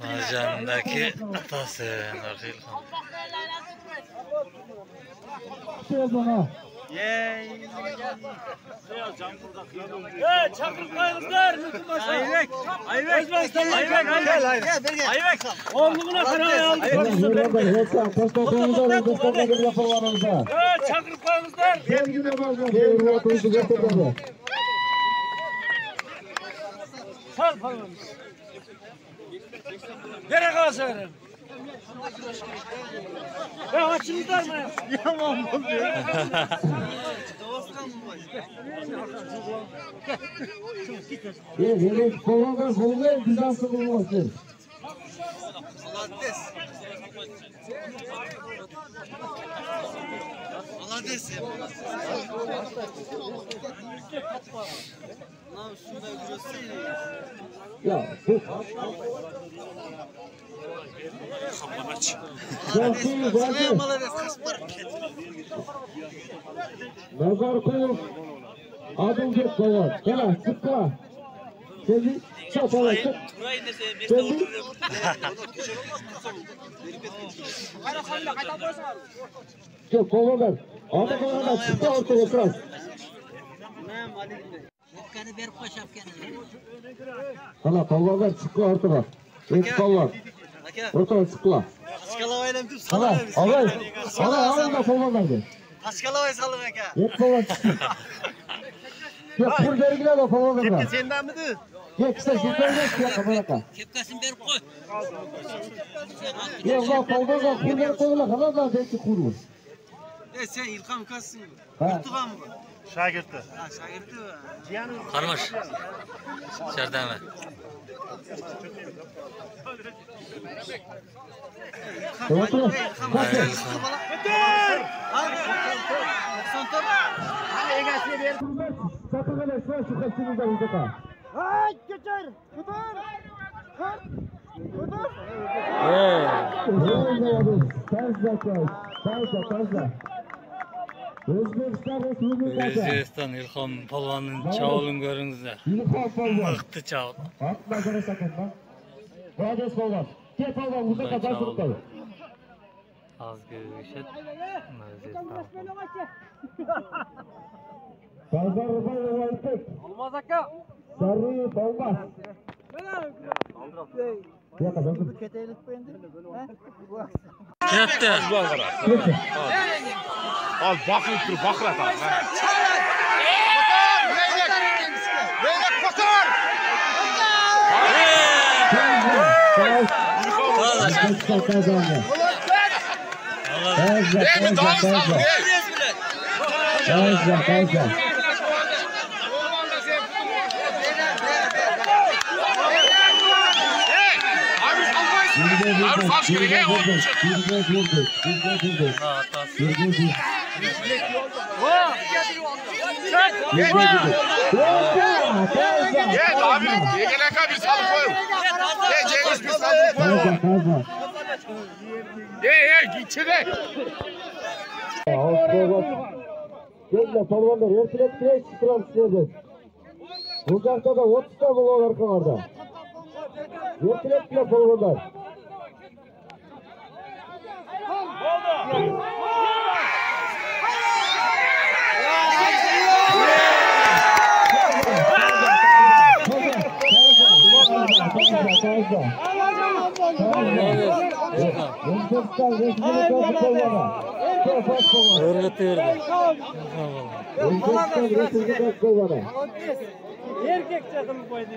Marjandaki atası Nurgilxon. Çakır koyunuzlar. Ayvek. Ayvek. Oğluna karar aldı. Çakır koyunuzlar. Sal falan. Nereye kalsın? Ya açınızlar mı? Yaman bu. Evet, kovalar bulmayın, güzel bulmasın. Allah desin. Lan şunu da görsene. Ya, bu. Kaplamaç. Nazar koyun. Adım get koyun. Kala, sıkla. Seni çapala çık. Seni. Çok kovalar. Adı koyun çıkla ortaya kras. Kala kovalar çıkla ortaya. İlk kovalar. Ortaya çıkla. Taşkalavayla tüm Kala, salın. alın da kovalardı. Taşkalavay salın aka. Hep kovalar çıkla. Ya kur vergiler de kovalardı. Kepke senden midir? Ya kısa şuradan geç ya kameraka. Kepkasını verip koy. Ya Allah kovalar kurlar kovalar kadar da belki kurur. Sen İlkan kaçsın mı? Ha. Yurttuğa mı? Şagirti. Ha şagirti mi? Qarmash. Shardami. Otur. Sakın sen şu kaçını da uzata. Ay geçer. Kudur. Kudur. Özbekiston Ilhom polvonning chavulini ko'ringizlar. Mıqtı chavul. Atma göre sakın lan. Hades polvon. Gel polvon uzata baş tuttu. Az görüşet. Pazar rubayla ipek. Olmaz aka. Sarı polvon. Ya kadar. Ketdi. Al bakıp dur bakırat al. Leylek kotor. Değil mi? Dağılsın. Gel abi, yegeleka bir salık koyun. Cengiz bir salık koyun. Gitsene. Gel polvonlar, ertelep direkt çıtıram sizlerden. Bu jakta da 30 ta bolar arkalarda. Ertelep bile polvonlar. Erkek çakımı koydu.